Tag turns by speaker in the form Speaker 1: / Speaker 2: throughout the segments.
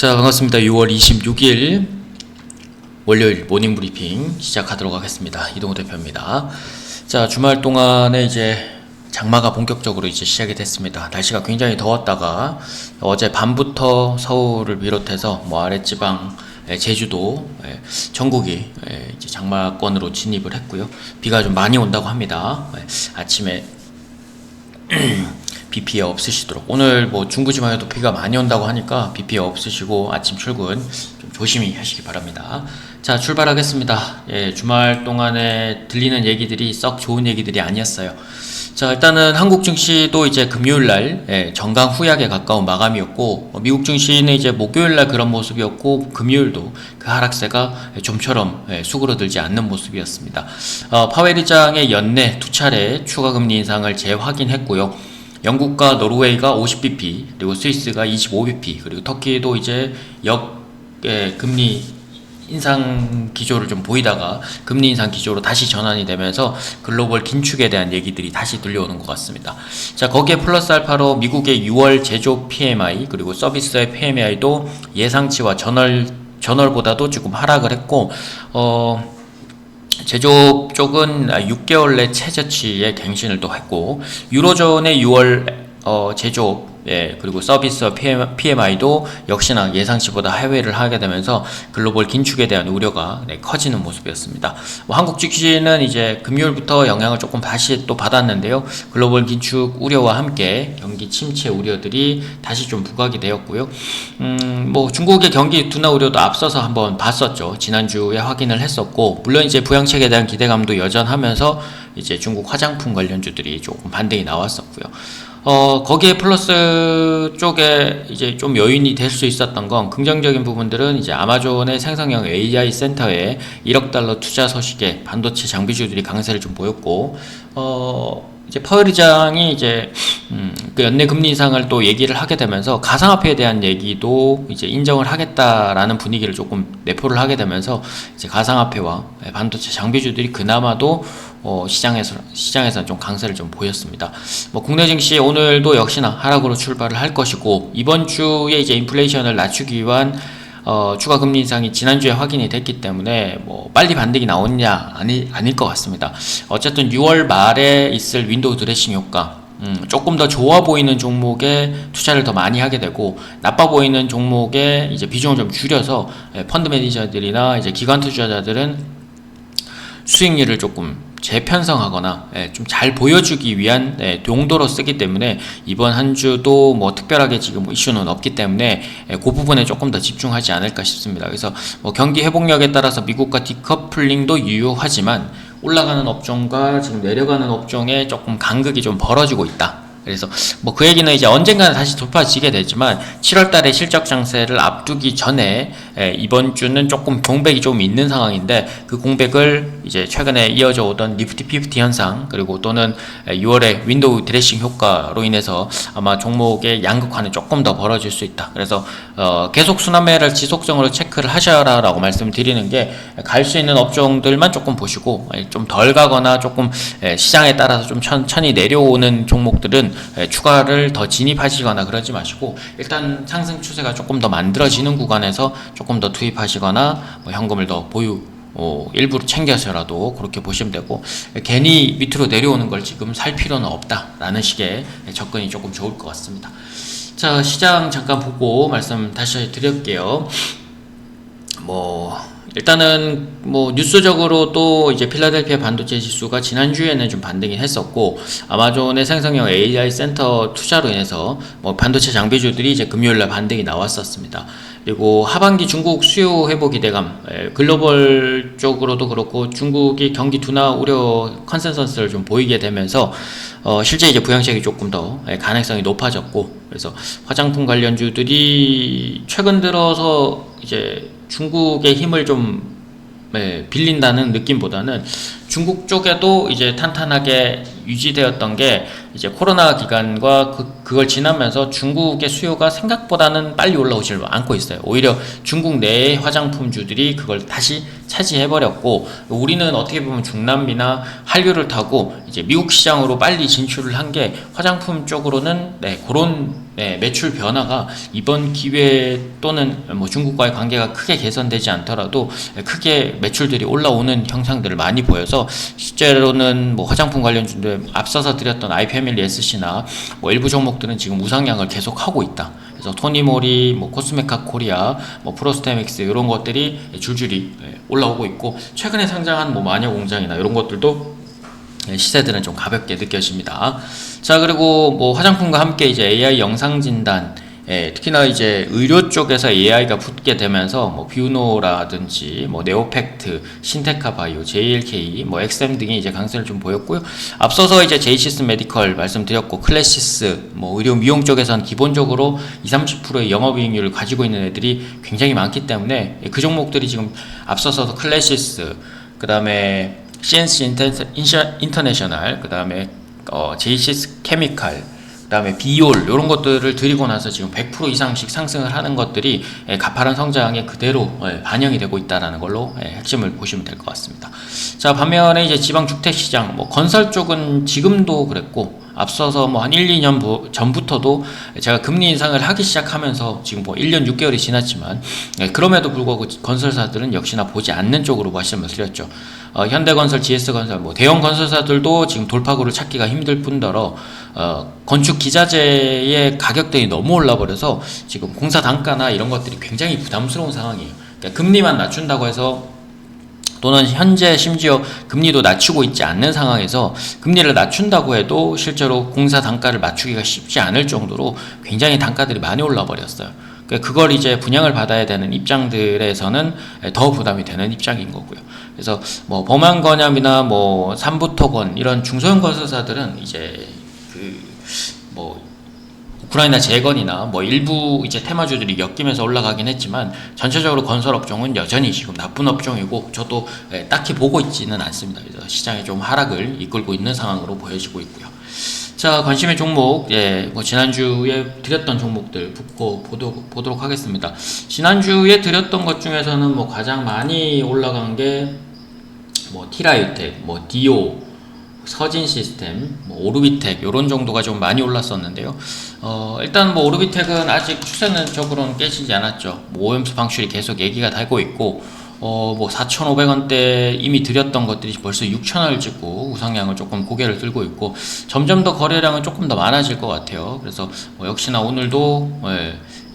Speaker 1: 자, 반갑습니다. 6월 26일 월요일 모닝 브리핑 시작하도록 하겠습니다. 이동호 대표입니다. 자, 주말 동안에 이제 장마가 본격적으로 이제 시작이 됐습니다. 날씨가 굉장히 더웠다가 어제 밤부터 서울을 비롯해서 아랫지방, 제주도, 전국이 이제 장마권으로 진입을 했고요. 비가 좀 많이 온다고 합니다. 아침에 비 피해 없으시도록. 오늘 중부 지방에도 비가 많이 온다고 하니까 비 피해 없으시고 아침 출근 좀 조심히 하시기 바랍니다. 자, 출발하겠습니다. 주말 동안에 들리는 얘기들이 썩 좋은 얘기들이 아니었어요. 자, 일단은 한국 증시도 이제 금요일날 정강 후약에 가까운 마감이었고, 미국 증시는 이제 목요일날 그런 모습이었고, 금요일도 그 하락세가 좀처럼 수그러들지 않는 모습이었습니다. 파웰 의장의 연내 두 차례 추가 금리 인상을 재확인했고요. 영국과 노르웨이가 50bp, 그리고 스위스가 25bp, 그리고 터키도 이제 금리 인상 기조를 좀 보이다가 금리 인상 기조로 다시 전환이 되면서 글로벌 긴축에 대한 얘기들이 다시 들려오는 것 같습니다. 자, 거기에 플러스 알파로 미국의 6월 제조업 PMI 그리고 서비스의 PMI도 예상치와 전월보다도 조금 하락을 했고, 제조업 쪽은 6개월 내 최저치의 갱신을 또 했고, 유로존의 6월 제조업 그리고 서비스 PMI도 역시나 예상치보다 하회를 하게 되면서 글로벌 긴축에 대한 우려가 커지는 모습이었습니다. 한국 증시는 이제 금요일부터 영향을 조금 다시 또 받았는데요. 글로벌 긴축 우려와 함께 경기 침체 우려들이 다시 좀 부각이 되었고요. 중국의 경기 둔화 우려도 앞서서 한번 봤었죠. 지난주에 확인을 했었고, 물론 이제 부양책에 대한 기대감도 여전하면서 이제 중국 화장품 관련주들이 조금 반등이 나왔었고요. 거기에 플러스 쪽에 이제 좀 요인이 될 수 있었던 건, 긍정적인 부분들은 이제 아마존의 생성형 AI 센터에 1억 달러 투자 소식에 반도체 장비주들이 강세를 좀 보였고, 이제 파웰 의장이 이제 그 연내 금리 인상을 또 얘기를 하게 되면서 가상화폐에 대한 얘기도 이제 인정을 하겠다라는 분위기를 조금 내포를 하게 되면서 이제 가상화폐와 반도체 장비주들이 그나마도 시장에서 좀 강세를 좀 보였습니다. 국내 증시 오늘도 역시나 하락으로 출발을 할 것이고, 이번 주에 이제 인플레이션을 낮추기 위한 추가 금리 인상이 지난주에 확인이 됐기 때문에 빨리 반등이 나오느냐 아닐 것 같습니다. 어쨌든 6월 말에 있을 윈도우 드레싱 효과, 조금 더 좋아 보이는 종목에 투자를 더 많이 하게 되고, 나빠 보이는 종목에 이제 비중을 좀 줄여서 펀드 매니저들이나 이제 기관 투자자들은 수익률을 조금 재편성하거나 좀 잘 보여주기 위한 용도로 쓰기 때문에, 이번 한 주도 특별하게 지금 이슈는 없기 때문에 그 부분에 조금 더 집중하지 않을까 싶습니다. 그래서 경기 회복력에 따라서 미국과 디커플링도 유효하지만, 올라가는 업종과 지금 내려가는 업종에 조금 간극이 좀 벌어지고 있다. 그래서 그 얘기는 이제 언젠가는 다시 돌파지게 되지만, 7월달에 실적 장세를 앞두기 전에 이번 주는 조금 공백이 좀 있는 상황인데, 그 공백을 이제 최근에 이어져 오던 니프티 피프티 현상, 그리고 또는 6월에 윈도우 드레싱 효과로 인해서 아마 종목의 양극화는 조금 더 벌어질 수 있다. 그래서 계속 순환매를 지속적으로 체크를 하셔라라고 말씀을 드리는 게, 갈 수 있는 업종들만 조금 보시고, 좀 덜 가거나 조금 시장에 따라서 좀 천천히 내려오는 종목들은 추가를 더 진입하시거나 그러지 마시고, 일단 상승 추세가 조금 더 만들어지는 구간에서 조금 더 투입하시거나 현금을 더 보유 일부러 챙겨서라도 그렇게 보시면 되고, 괜히 밑으로 내려오는 걸 지금 살 필요는 없다라는 식의 접근이 조금 좋을 것 같습니다. 자, 시장 잠깐 보고 말씀 다시 드릴게요. 일단은 뉴스적으로 또 이제 필라델피아 반도체 지수가 지난주에는 좀 반등이 했었고, 아마존의 생성형 AI 센터 투자로 인해서 반도체 장비주들이 이제 금요일날 반등이 나왔었습니다. 그리고 하반기 중국 수요 회복 기대감, 글로벌 쪽으로도 그렇고 중국이 경기 둔화 우려 컨센서스를 좀 보이게 되면서 실제 이제 부양책이 조금 더 가능성이 높아졌고, 그래서 화장품 관련주들이 최근 들어서 이제 중국의 힘을 좀 빌린다는 느낌보다는 중국 쪽에도 이제 탄탄하게 유지되었던 게 이제 코로나 기간과 그걸 지나면서 중국의 수요가 생각보다는 빨리 올라오질 않고 있어요. 오히려 중국 내의 화장품주들이 그걸 다시 차지해버렸고, 우리는 어떻게 보면 중남미나 한류를 타고 이제 미국 시장으로 빨리 진출을 한 게 화장품 쪽으로는 그런 매출 변화가 이번 기회 또는 뭐 중국과의 관계가 크게 개선되지 않더라도 크게 매출들이 올라오는 형상들을 많이 보여서 실제로는 뭐 화장품 관련주들 앞서서 드렸던 아이패밀리 SC나 뭐 일부 종목들은 지금 우상향을 계속하고 있다. 그래서 토니모리, 뭐 코스메카 코리아, 뭐 프로스테믹스 이런 것들이 줄줄이 올라오고 있고, 최근에 상장한 뭐 마녀공장이나 이런 것들도 시세들은 좀 가볍게 느껴집니다. 자, 그리고 뭐 화장품과 함께 이제 AI 영상 진단, 특히나 이제 의료 쪽에서 AI가 붙게 되면서 뭐 뷰노라든지 뭐 네오팩트, 신테카 바이오, JLK, 뭐 엑셈 등이 이제 강세를 좀 보였고요. 앞서서 이제 제이시스 메디컬 말씀드렸고, 클래시스, 뭐 의료 미용 쪽에서는 기본적으로 20-30%의 영업이익률을 가지고 있는 애들이 굉장히 많기 때문에 그 종목들이 지금 앞서서 클래시스, 그 다음에 CNC 인터내셔널, 그 다음에 제이시스 케미칼, 그 다음에 비올 이런 것들을 들이고 나서 지금 100% 이상씩 상승을 하는 것들이 가파른 성장에 그대로 반영이 되고 있다는 걸로 핵심을 보시면 될 것 같습니다. 자, 반면에 이제 지방 주택 시장, 뭐 건설 쪽은 지금도 그랬고, 앞서서 뭐 한 1, 2년 전부터도 제가 금리 인상을 하기 시작하면서 지금 뭐 1년 6개월이 지났지만 그럼에도 불구하고 건설사들은 역시나 보지 않는 쪽으로 말씀을 드렸죠. 현대건설, GS건설, 뭐 대형 건설사들도 지금 돌파구를 찾기가 힘들 뿐더러 건축 기자재의 가격들이 너무 올라버려서 지금 공사 단가나 이런 것들이 굉장히 부담스러운 상황이에요. 그러니까 금리만 낮춘다고 해서, 또는 현재 심지어 금리도 낮추고 있지 않는 상황에서 금리를 낮춘다고 해도 실제로 공사 단가를 맞추기가 쉽지 않을 정도로 굉장히 단가들이 많이 올라 버렸어요. 그걸 이제 분양을 받아야 되는 입장들에서는 더 부담이 되는 입장인 거고요. 그래서 뭐 범안건염이나 뭐 삼부토건 이런 중소형 건설사들은 이제 뭐 우크라이나 재건이나 뭐 일부 이제 테마주들이 엮이면서 올라가긴 했지만, 전체적으로 건설 업종은 여전히 지금 나쁜 업종이고, 저도 딱히 보고 있지는 않습니다. 그래서 시장에 좀 하락을 이끌고 있는 상황으로 보여지고 있고요. 자, 관심의 종목, 뭐 지난주에 드렸던 종목들 보도록 하겠습니다. 지난주에 드렸던 것 중에서는 뭐 가장 많이 올라간 게 뭐 티라유텍, 뭐 디오, 서진 시스템, 뭐 오르비텍 이런 정도가 좀 많이 올랐었는데요. 일단 뭐 오르비텍은 아직 추세적으로는 깨지지 않았죠. 뭐 오염수 방출이 계속 얘기가 되고 있고, 뭐 4,500원대 이미 드렸던 것들이 벌써 6,000원을 찍고 우상향을 조금 고개를 들고 있고, 점점 더 거래량은 조금 더 많아질 것 같아요. 그래서 뭐 역시나 오늘도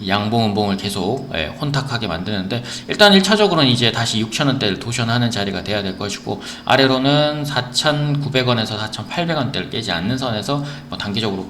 Speaker 1: 양봉 음봉을 계속 혼탁하게 만드는데, 일단 1차적으로는 이제 다시 6,000원대를 도전하는 자리가 돼야 될 것이고, 아래로는 4,900원에서 4,800원대를 깨지 않는 선에서 뭐 단기적으로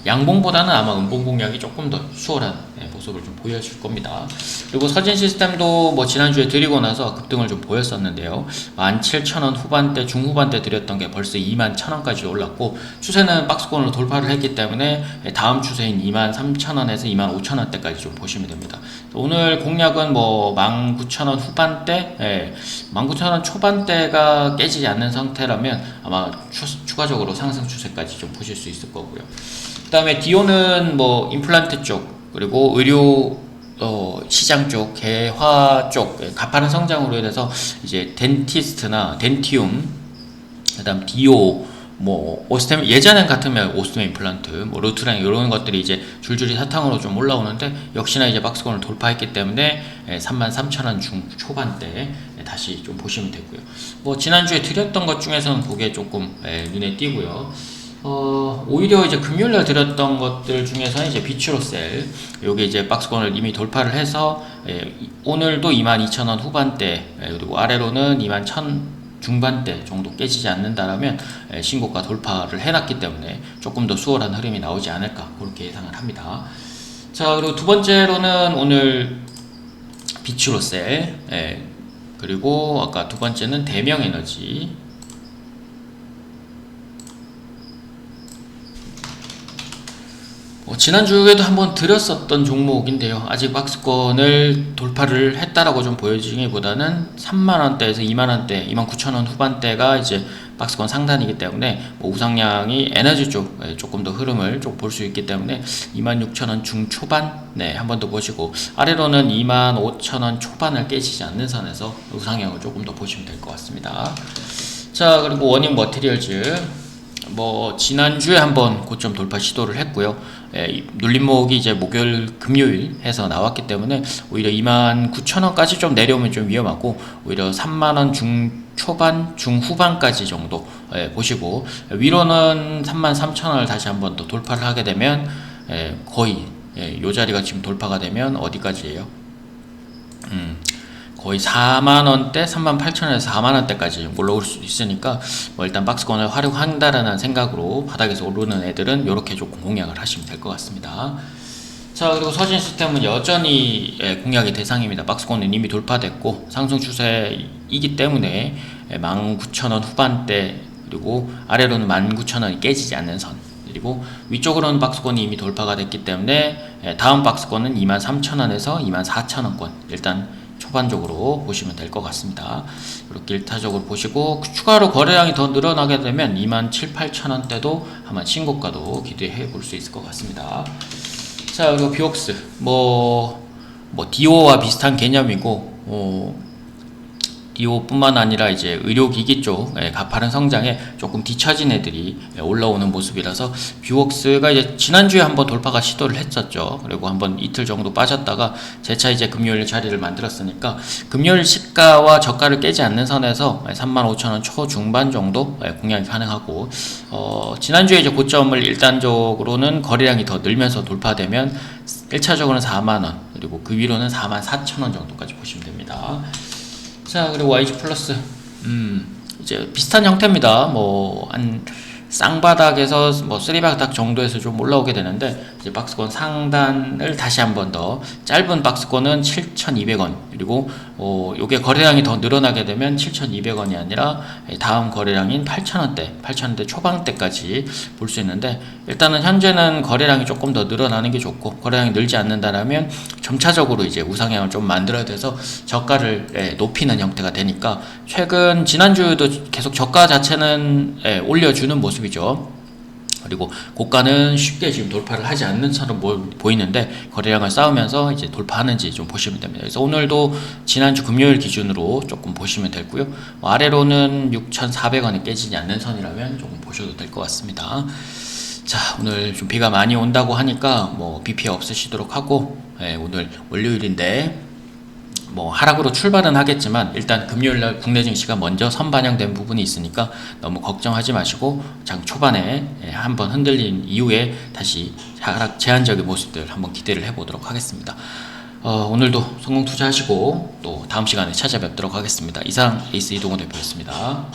Speaker 1: 양봉보다는 아마 음봉 공략이 조금 더 수월한 모습을 좀 보여줄 겁니다. 그리고 서진 시스템도 뭐 지난주에 드리고 나서 급등을 좀 보였었는데요. 17,000원 후반대, 중후반대 드렸던 게 벌써 21,000원까지 올랐고, 추세는 박스권으로 돌파를 했기 때문에 다음 추세인 23,000원에서 25,000원대까지 좀 보시면 됩니다. 오늘 공략은 뭐 19,000원 후반대, 19,000원 초반대가 깨지지 않는 상태라면 아마 추가적으로 상승 추세까지 좀 보실 수 있을 거고요. 그 다음에 디오는 뭐 임플란트 쪽, 그리고 의료 시장 쪽, 개화 쪽 가파른 성장으로 인해서 이제 덴티스트나 덴티움, 그다음 디오, 뭐 오스템, 예전엔 같으면 오스템 임플란트, 뭐 루트랑 이런 것들이 이제 줄줄이 사탕으로 좀 올라오는데, 역시나 이제 박스권을 돌파했기 때문에 33,000원 중 초반대 다시 좀 보시면 되고요. 뭐 지난주에 드렸던 것 중에서는 그게 조금 눈에 띄고요. 오히려 이제 금요일날 드렸던 것들 중에서는 이제 비추로셀, 요게 이제 박스권을 이미 돌파를 해서 오늘도 22,000원 후반대, 그리고 아래로는 21,000 중반대 정도 깨지지 않는다라면 신고가 돌파를 해놨기 때문에 조금 더 수월한 흐름이 나오지 않을까, 그렇게 예상을 합니다. 자, 그리고 두 번째로는 오늘 비추로셀, 그리고 아까 두 번째는 대명에너지, 지난주에도 한번 드렸었던 종목인데요. 아직 박스권을 돌파를 했다라고 좀 보여지기보다는 3만원대에서 2만원대, 29,000원 후반대가 이제 박스권 상단이기 때문에 우상향이 에너지 쪽에 조금 더 흐름을 좀 볼 수 있기 때문에 26,000원 중초반 한 번 더 보시고, 아래로는 25,000원 초반을 깨지지 않는 선에서 우상향을 조금 더 보시면 될 것 같습니다. 자, 그리고 원인 머티리얼즈 지난주에 한번 고점 돌파 시도를 했고요. 눌림목이 이제 목요일, 금요일 해서 나왔기 때문에 오히려 29,000원까지 좀 내려오면 좀 위험하고, 오히려 3만원 중초반, 중후반까지 정도 보시고, 위로는 33,000원을 다시 한번 더 돌파를 하게 되면 거의 요 자리가 지금 돌파가 되면 어디까지예요? 거의 4만원대, 38,000원에서 4만원대까지 올라올 수 있으니까 일단 박스권을 활용한다라는 생각으로 바닥에서 오르는 애들은 이렇게 조금 공략을 하시면 될 것 같습니다. 자, 그리고 서진 시스템은 여전히 공략의 대상입니다. 박스권은 이미 돌파됐고 상승 추세이기 때문에 19,000원 후반대, 그리고 아래로는 19,000원이 깨지지 않는 선, 그리고 위쪽으로는 박스권이 이미 돌파가 됐기 때문에 다음 박스권은 23,000원에서 24,000원권 일단 초반적으로 보시면 될 것 같습니다. 이렇게 일타적으로 보시고, 추가로 거래량이 더 늘어나게 되면 27,000~28,000원대도 한번 신고가도 기대해 볼 수 있을 것 같습니다. 자, 그리고 비옥스 디오와 비슷한 개념이고, 디오뿐만 아니라 이제 의료기기 쪽 가파른 성장에 조금 뒤처진 애들이 올라오는 모습이라서 뷰웍스가 이제 지난주에 한번 돌파가 시도를 했었죠. 그리고 한번 이틀 정도 빠졌다가 재차 이제 금요일 자리를 만들었으니까 금요일 시가와 저가를 깨지 않는 선에서 35,000원 초중반 정도 공략이 가능하고, 지난주에 이제 고점을 일단적으로는 거래량이 더 늘면서 돌파되면 1차적으로는 4만원, 그리고 그 위로는 44,000원 정도까지 보시면 됩니다. 자, 그리고 YG 플러스 이제 비슷한 형태입니다. 한 쌍바닥에서 쓰리바닥 정도에서 좀 올라오게 되는데, 이제 박스권 상단을 다시 한번 더, 짧은 박스권은 7,200원, 그리고 요게 거래량이 더 늘어나게 되면 7,200원이 아니라 다음 거래량인 8,000원대 초반대까지 볼 수 있는데, 일단은 현재는 거래량이 조금 더 늘어나는 게 좋고, 거래량이 늘지 않는다라면 점차적으로 이제 우상향을 좀 만들어야 돼서 저가를 높이는 형태가 되니까, 최근 지난주에도 계속 저가 자체는 올려주는 모습이죠. 그리고 고가는 쉽게 지금 돌파를 하지 않는 처럼 보이는데, 거래량을 쌓으면서 이제 돌파하는지 좀 보시면 됩니다. 그래서 오늘도 지난주 금요일 기준으로 조금 보시면 되고요. 아래로는 6,400원이 깨지지 않는 선이라면 조금 보셔도 될 것 같습니다. 자, 오늘 좀 비가 많이 온다고 하니까 비 피해 없으시도록 하고, 오늘 월요일인데 하락으로 출발은 하겠지만 일단 금요일날 국내 증시가 먼저 선반영된 부분이 있으니까 너무 걱정하지 마시고, 장 초반에 한번 흔들린 이후에 다시 하락 제한적인 모습들 한번 기대를 해보도록 하겠습니다. 오늘도 성공 투자하시고 또 다음 시간에 찾아뵙도록 하겠습니다. 이상 에이스 이동호 대표였습니다.